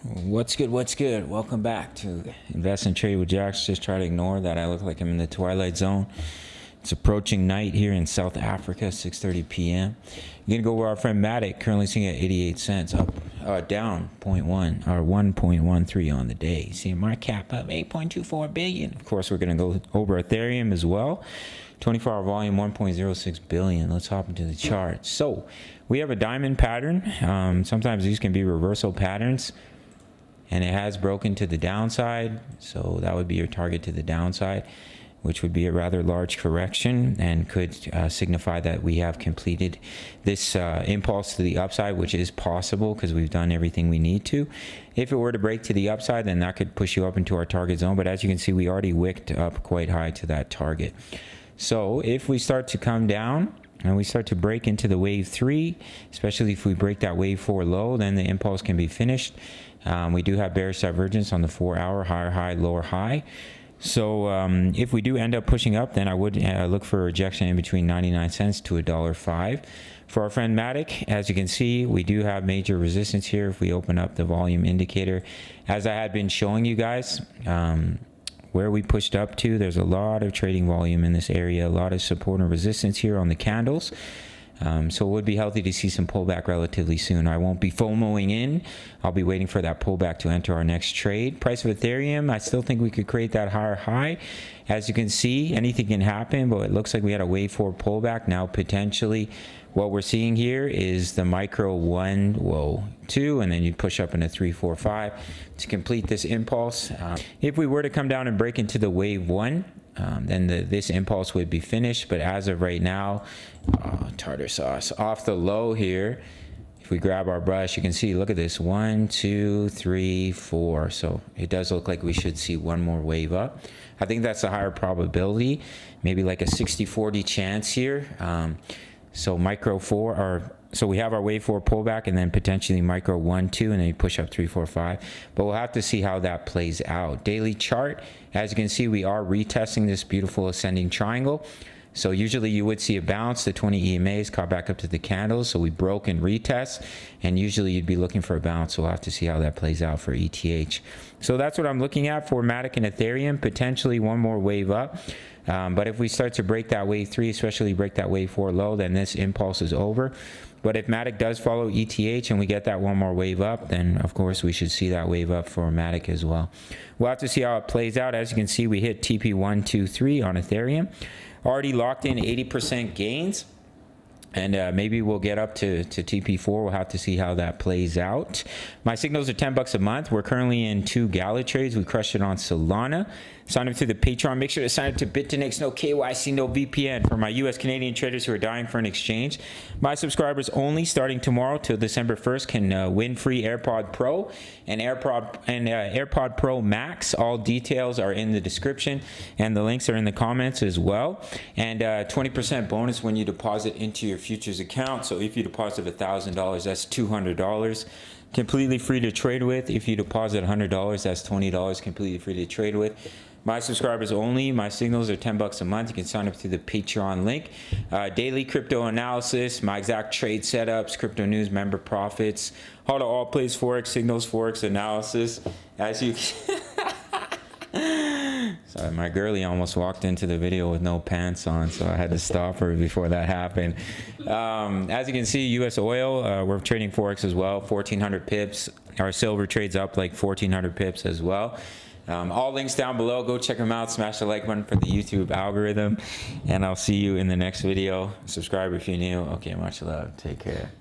What's good? What's good? Welcome back to Invest and Trade with Jaxx. Just try to ignore that I look like I'm in the twilight zone. It's approaching night here in South Africa, 6:30 p.m. You're gonna go where our friend MATIC currently sitting at 88 cents, up, down 0.1 or 1.13 on the day. See market cap up 8.24 billion. Of course, we're gonna go over Ethereum as well. 24-hour volume 1.06 billion. Let's hop into the chart. So we have a diamond pattern. Sometimes these can be reversal patterns. And it has broken to the downside, so that would be your target to the downside, which would be a rather large correction and could signify that we have completed this impulse to the upside, which is possible because we've done everything we need to. If it were to break to the upside, then that could push you up into our target zone, but as you can see, we already wicked up quite high to that target. So if we start to come down and we start to break into the wave 3, especially if we break that wave 4 low, then the impulse can be finished. We do have bearish divergence on the 4-hour, higher high, lower high. So if we do end up pushing up, then I would look for a rejection in between 99 cents to $1.05. For our friend MATIC, as you can see, we do have major resistance here if we open up the volume indicator. As I had been showing you guys, where we pushed up to, there's a lot of trading volume in this area, a lot of support and resistance here on the candles. So it would be healthy to see some pullback relatively soon. I won't be FOMOing in. I'll be waiting for that pullback to enter our next trade. Price of Ethereum, I still think we could create that higher high. As you can see, anything can happen, but it looks like we had a wave 4 pullback. Now potentially what we're seeing here is the micro 1, 2, and then you push up into 3, 4, 5 to complete this impulse. If we were to come down and break into the wave 1, then this impulse would be finished. But as of right now, tartar sauce off the low here, if we grab our brush, you can see, look at this, 1, 2, 3, 4. So it does look like we should see one more wave up. I think that's a higher probability, maybe like a 60-40 chance here. So micro 4, or so we have our wave 4 pullback, and then potentially micro 1, 2, and then you push up 3, 4, 5. But we'll have to see how that plays out. Daily chart, as you can see, we are retesting this beautiful ascending triangle. So usually you would see a bounce, the 20 EMAs caught back up to the candles, so we broke and retest, and usually you'd be looking for a bounce, so we'll have to see how that plays out for ETH. So that's what I'm looking at for MATIC and Ethereum, potentially one more wave up. But if we start to break that wave 3, especially break that wave 4 low, then this impulse is over. But if MATIC does follow ETH and we get that one more wave up, then of course we should see that wave up for MATIC as well. We'll have to see how it plays out. As you can see, we hit TP123 on Ethereum. Already locked in 80% gains. And maybe we'll get up to TP4. We'll have to see how that plays out. My signals are $10 a month. We're currently in 2 gala trades. We crushed it on Solana. Sign up through the Patreon. Make sure to sign up to Bitfinex. No KYC, no VPN. For my US Canadian traders who are dying for an exchange. My subscribers only, starting tomorrow till December 1st, can win free AirPod Pro and AirPod Pro Max. All details are in the description, and the links are in the comments as well. And 20% bonus when you deposit into your futures account. So if you deposit $1,000, that's $200. Completely free to trade with. If you deposit $100, that's $20 completely free to trade with. My subscribers only. My signals are $10 a month. You can sign up through the Patreon link. Daily crypto analysis, my exact trade setups, crypto news, member profits, how to all plays Forex, signals, Forex analysis. As you sorry, my girlie almost walked into the video with no pants on, so I had to stop her before that happened. As you can see, US oil, we're trading Forex as well, 1,400 pips. Our silver trades up like 1,400 pips as well. All links down below. Go check them out. Smash the like button for the YouTube algorithm. And I'll see you in the next video. Subscribe if you're new. Okay, much love. Take care.